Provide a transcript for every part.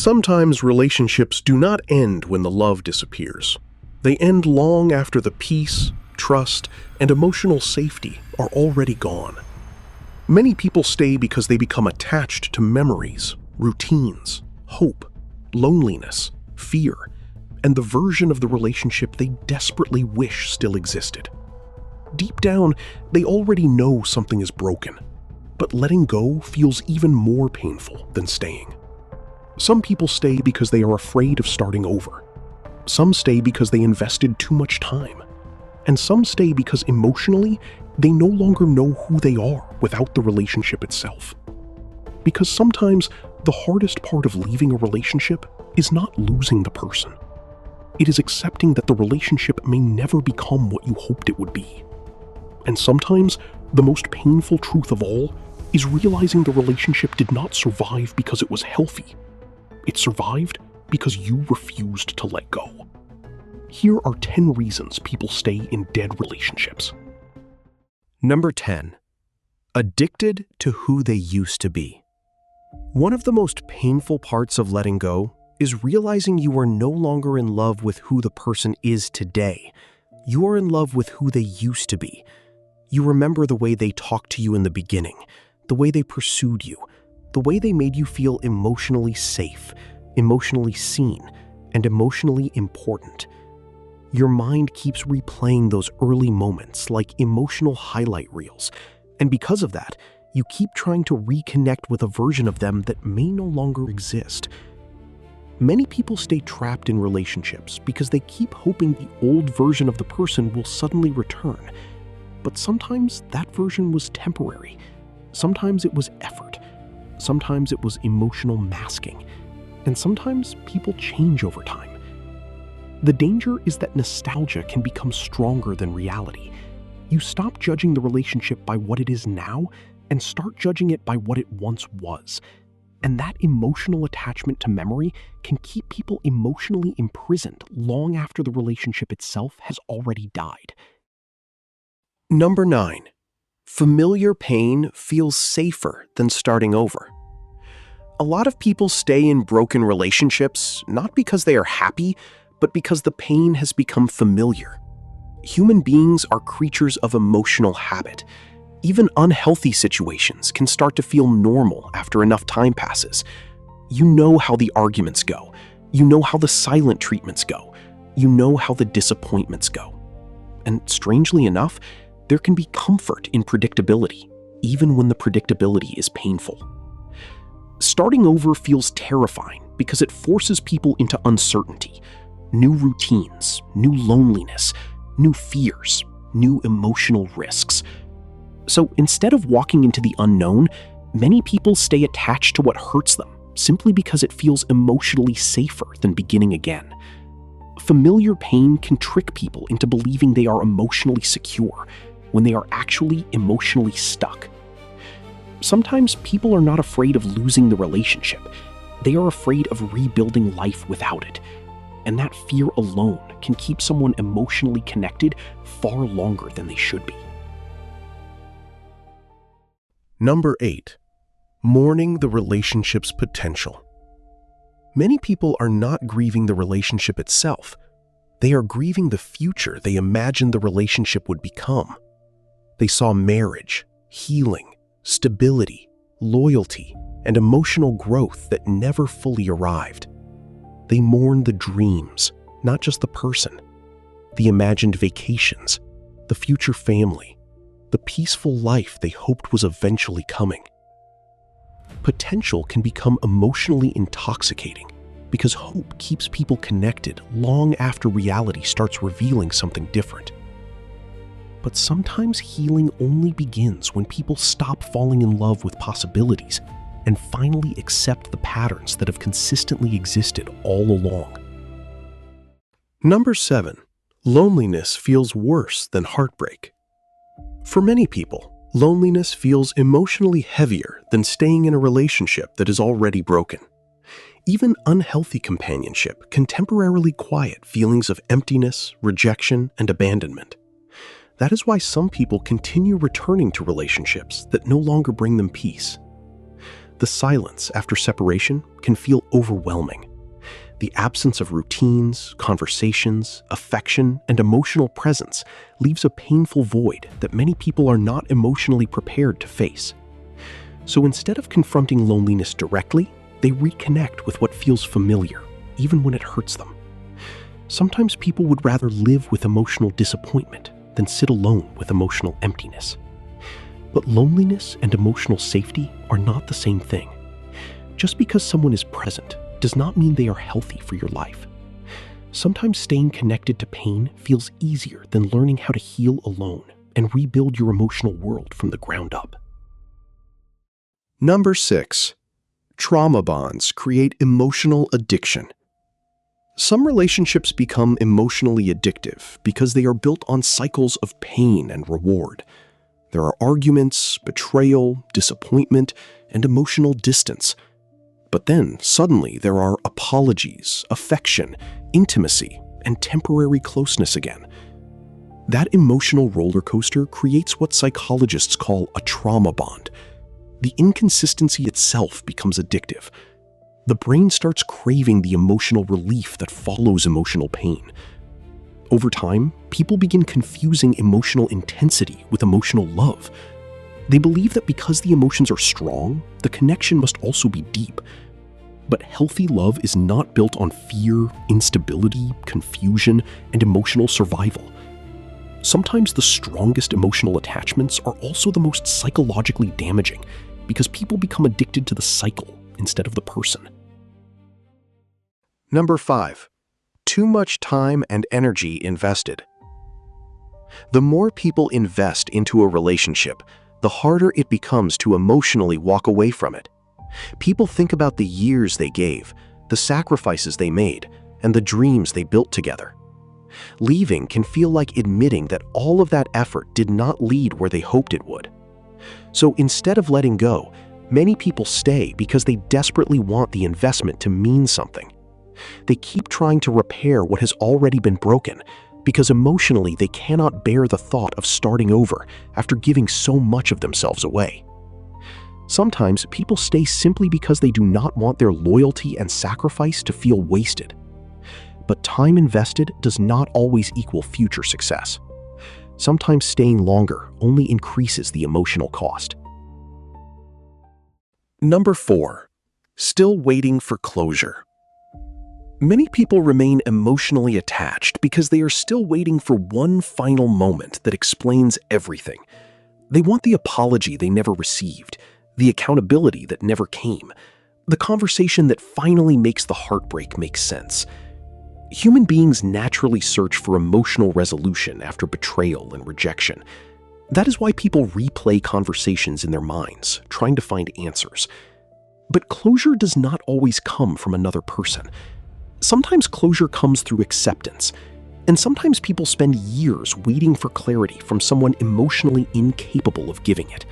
Sometimes relationships do not end when the love disappears. They end long after the peace, trust, and emotional safety are already gone. Many people stay because they become attached to memories, routines, hope, loneliness, fear, and the version of the relationship they desperately wish still existed. Deep down, they already know something is broken, but letting go feels even more painful than staying. Some people stay because they are afraid of starting over. Some stay because they invested too much time. And some stay because emotionally, they no longer know who they are without the relationship itself. Because sometimes the hardest part of leaving a relationship is not losing the person. It is accepting that the relationship may never become what you hoped it would be. And sometimes the most painful truth of all is realizing the relationship did not survive because it was healthy. It survived because you refused to let go. Here are 10 reasons people stay in dead relationships. Number 10. Addicted to who they used to be. One of the most painful parts of letting go is realizing you are no longer in love with who the person is today. You are in love with who they used to be. You remember the way they talked to you in the beginning, the way they pursued you, the way they made you feel emotionally safe, emotionally seen, and emotionally important. Your mind keeps replaying those early moments like emotional highlight reels, and because of that, you keep trying to reconnect with a version of them that may no longer exist. Many people stay trapped in relationships because they keep hoping the old version of the person will suddenly return. But sometimes that version was temporary. Sometimes it was effort. Sometimes it was emotional masking. And sometimes people change over time. The danger is that nostalgia can become stronger than reality. You stop judging the relationship by what it is now and start judging it by what it once was. And that emotional attachment to memory can keep people emotionally imprisoned long after the relationship itself has already died. Number 9. Familiar pain feels safer than starting over. A lot of people stay in broken relationships not because they are happy, but because the pain has become familiar. Human beings are creatures of emotional habit. Even unhealthy situations can start to feel normal after enough time passes. You know how the arguments go. You know how the silent treatments go. You know how the disappointments go. And strangely enough, there can be comfort in predictability, even when the predictability is painful. Starting over feels terrifying because it forces people into uncertainty, new routines, new loneliness, new fears, new emotional risks. So instead of walking into the unknown, many people stay attached to what hurts them simply because it feels emotionally safer than beginning again. Familiar pain can trick people into believing they are emotionally secure when they are actually emotionally stuck. Sometimes people are not afraid of losing the relationship. They are afraid of rebuilding life without it. And that fear alone can keep someone emotionally connected far longer than they should be. Number 8. Mourning the relationship's potential. Many people are not grieving the relationship itself. They are grieving the future they imagined the relationship would become. They saw marriage, healing, stability, loyalty, and emotional growth that never fully arrived. They mourn the dreams, not just the person, the imagined vacations, the future family, the peaceful life they hoped was eventually coming. Potential can become emotionally intoxicating because hope keeps people connected long after reality starts revealing something different. But sometimes healing only begins when people stop falling in love with possibilities and finally accept the patterns that have consistently existed all along. Number 7. Loneliness feels worse than heartbreak. For many people, loneliness feels emotionally heavier than staying in a relationship that is already broken. Even unhealthy companionship can temporarily quiet feelings of emptiness, rejection, and abandonment. That is why some people continue returning to relationships that no longer bring them peace. The silence after separation can feel overwhelming. The absence of routines, conversations, affection, and emotional presence leaves a painful void that many people are not emotionally prepared to face. So instead of confronting loneliness directly, they reconnect with what feels familiar, even when it hurts them. Sometimes people would rather live with emotional disappointment than sit alone with emotional emptiness. But loneliness and emotional safety are not the same thing. Just because someone is present does not mean they are healthy for your life. Sometimes staying connected to pain feels easier than learning how to heal alone and rebuild your emotional world from the ground up. Number 6. Trauma bonds create emotional addiction. Some relationships become emotionally addictive because they are built on cycles of pain and reward. There are arguments, betrayal, disappointment, and emotional distance. But then, suddenly, there are apologies, affection, intimacy, and temporary closeness again. That emotional roller coaster creates what psychologists call a trauma bond. The inconsistency itself becomes addictive. The brain starts craving the emotional relief that follows emotional pain. Over time, people begin confusing emotional intensity with emotional love. They believe that because the emotions are strong, the connection must also be deep. But healthy love is not built on fear, instability, confusion, and emotional survival. Sometimes the strongest emotional attachments are also the most psychologically damaging because people become addicted to the cycle instead of the person. Number 5. Too much time and energy invested. The more people invest into a relationship, the harder it becomes to emotionally walk away from it. People think about the years they gave, the sacrifices they made, and the dreams they built together. Leaving can feel like admitting that all of that effort did not lead where they hoped it would. So instead of letting go, many people stay because they desperately want the investment to mean something. They keep trying to repair what has already been broken because emotionally they cannot bear the thought of starting over after giving so much of themselves away. Sometimes people stay simply because they do not want their loyalty and sacrifice to feel wasted. But time invested does not always equal future success. Sometimes staying longer only increases the emotional cost. Number 4. Still waiting for closure. Many people remain emotionally attached because they are still waiting for one final moment that explains everything. They want the apology they never received, the accountability that never came, the conversation that finally makes the heartbreak make sense. Human beings naturally search for emotional resolution after betrayal and rejection. That is why people replay conversations in their minds, trying to find answers. But closure does not always come from another person. Sometimes closure comes through acceptance, and sometimes people spend years waiting for clarity from someone emotionally incapable of giving it.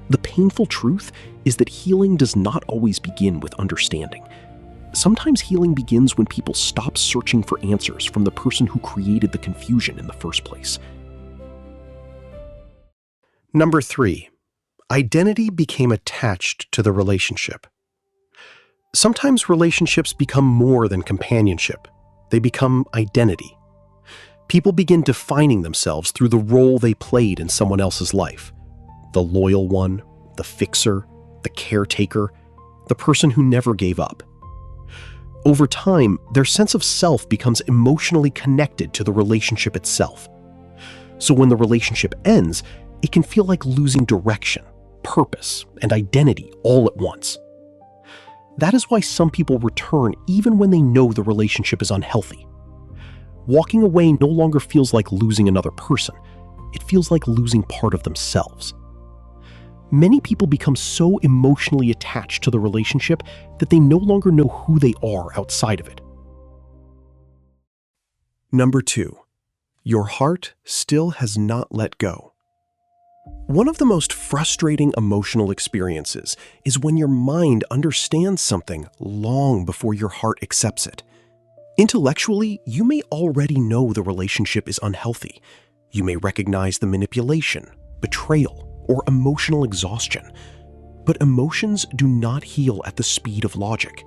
The painful truth is that healing does not always begin with understanding. Sometimes healing begins when people stop searching for answers from the person who created the confusion in the first place. Number 3. Identity became attached to the relationship. Sometimes relationships become more than companionship. They become identity. People begin defining themselves through the role they played in someone else's life. The loyal one, the fixer, the caretaker, the person who never gave up. Over time, their sense of self becomes emotionally connected to the relationship itself. So when the relationship ends, it can feel like losing direction, purpose, and identity all at once. That is why some people return even when they know the relationship is unhealthy. Walking away no longer feels like losing another person. It feels like losing part of themselves. Many people become so emotionally attached to the relationship that they no longer know who they are outside of it. Number 2. Your heart still has not let go. One of the most frustrating emotional experiences is when your mind understands something long before your heart accepts it. Intellectually, you may already know the relationship is unhealthy. You may recognize the manipulation, betrayal, or emotional exhaustion. But emotions do not heal at the speed of logic.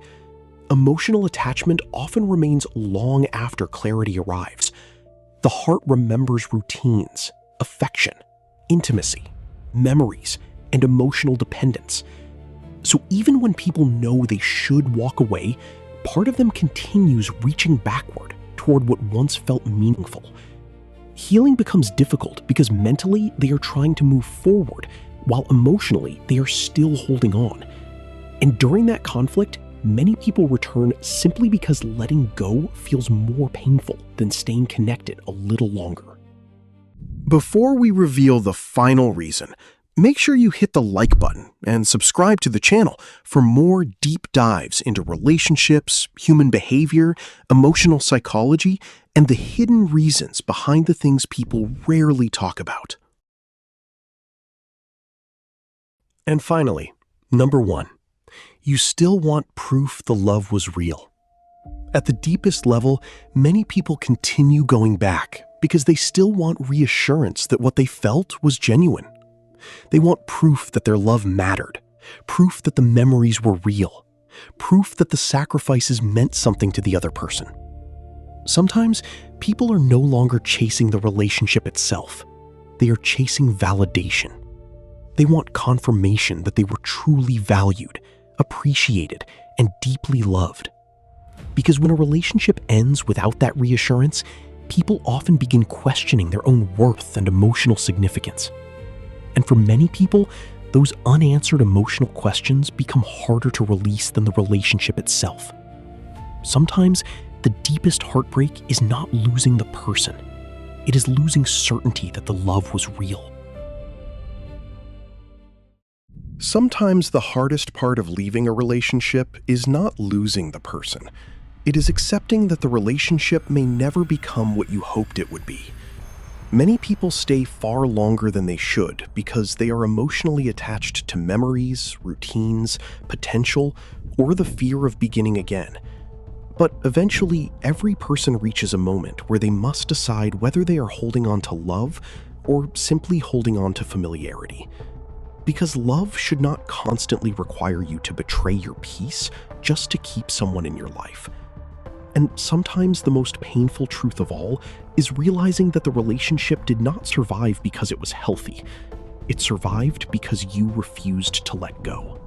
Emotional attachment often remains long after clarity arrives. The heart remembers routines, affection, intimacy, memories, and emotional dependence. So even when people know they should walk away, part of them continues reaching backward toward what once felt meaningful. Healing becomes difficult because mentally they are trying to move forward, while emotionally they are still holding on. And during that conflict, many people return simply because letting go feels more painful than staying connected a little longer. Before we reveal the final reason, make sure you hit the like button and subscribe to the channel for more deep dives into relationships, human behavior, emotional psychology, and the hidden reasons behind the things people rarely talk about. And finally, number 1. You still want proof the love was real. At the deepest level, many people continue going back because they still want reassurance that what they felt was genuine. They want proof that their love mattered, proof that the memories were real, proof that the sacrifices meant something to the other person. Sometimes, people are no longer chasing the relationship itself. They are chasing validation. They want confirmation that they were truly valued, appreciated, and deeply loved. Because when a relationship ends without that reassurance, people often begin questioning their own worth and emotional significance. And for many people, those unanswered emotional questions become harder to release than the relationship itself. Sometimes, the deepest heartbreak is not losing the person. It is losing certainty that the love was real. Sometimes the hardest part of leaving a relationship is not losing the person. It is accepting that the relationship may never become what you hoped it would be. Many people stay far longer than they should because they are emotionally attached to memories, routines, potential, or the fear of beginning again. But eventually, every person reaches a moment where they must decide whether they are holding on to love or simply holding on to familiarity. Because love should not constantly require you to betray your peace just to keep someone in your life. And sometimes the most painful truth of all is realizing that the relationship did not survive because it was healthy. It survived because you refused to let go.